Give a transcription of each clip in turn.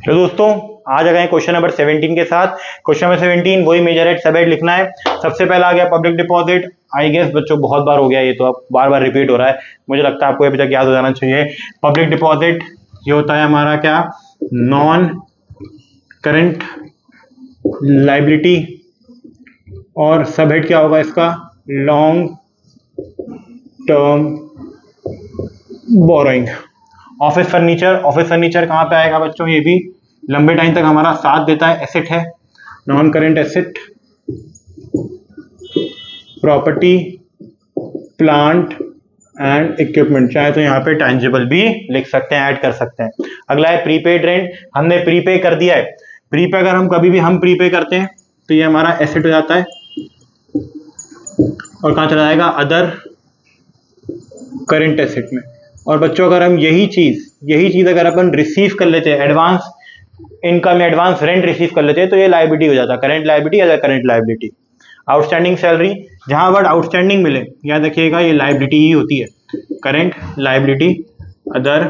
तो दोस्तों आज आ गए क्वेश्चन नंबर 17 के साथ। क्वेश्चन नंबर 17 वही मेजर हेड सब हेड लिखना है। सबसे पहला आ गया पब्लिक डिपॉजिट। आई गेस बच्चों बहुत बार हो गया, ये तो अब बार बार रिपीट हो रहा है, मुझे लगता है आपको अभी तक याद हो जाना चाहिए। पब्लिक डिपॉजिट ये होता है हमारा क्या, नॉन करंट लाइबिलिटी, और सब हेड क्या होगा इसका, long term borrowing. Office furniture, office furniture कहाँ पे आएगा बच्चों, ये भी लंबे टाइम तक हमारा साथ देता है, एसेट है, non current asset. Property, plant and equipment, चाहे तो यहाँ पे टैंजिबल भी लिख सकते हैं, ऐड कर सकते हैं। अगला है प्रीपेड रेंट, हमने प्रीपे कर दिया है। प्रीपे अगर हम कभी भी हम प्रीपे करते हैं तो ये हमारा एसेट हो जाता है और कहाँ चला जाएगा, अदर करेंट एसेट में। और बच्चों अगर हम यही चीज अगर अपन रिसीव कर लेते हैं, advance income, advance rent receive कर लेते हैं, तो ये लायबिलिटी हो जाता है, current liability, other current liability. Outstanding salary, जहां वर्ड आउटस्टैंडिंग मिले याद रखिएगा ये लायबिलिटी ही होती है, current liability, other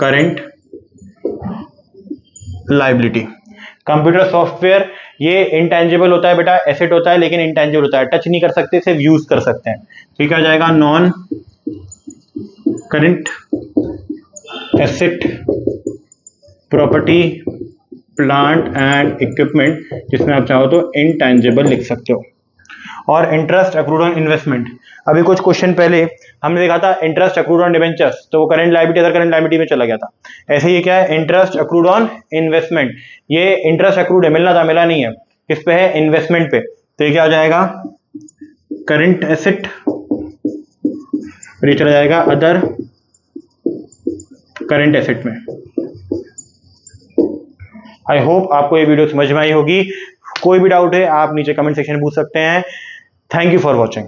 current liability. Computer software ये इंटेंजिबल होता है बेटा, एसेट होता है लेकिन इंटेंजिबल होता है, टच नहीं कर सकते, सिर्फ यूज कर सकते हैं। ठीक है, जाएगा non current asset, property, plant and equipment, जिसमें आप चाहो तो इंटेंजिबल लिख सकते हो। और इंटरेस्ट अक्रूड ऑन इन्वेस्टमेंट, अभी कुछ क्वेश्चन पहले हमने देखा था इंटरेस्ट अक्रूड ऑन डिबेंचर्स, तो वो current liability other current liability में चला गया था। ऐसे ही क्या है, इंटरेस्ट अक्रूड ऑन इन्वेस्टमेंट, ये इंटरेस्ट अक्रूड है, मिलना था मिला नहीं है, किस पे है, इन्वेस्टमेंट पे, तो ये क्या हो जाएगा, करंट एसेट, ये चला जाएगा अदर करंट एसेट में। आई होप आपको ये वीडियो समझ में आई होगी। कोई भी डाउट है आप नीचे कमेंट सेक्शन में पूछ सकते हैं। Thank you for watching.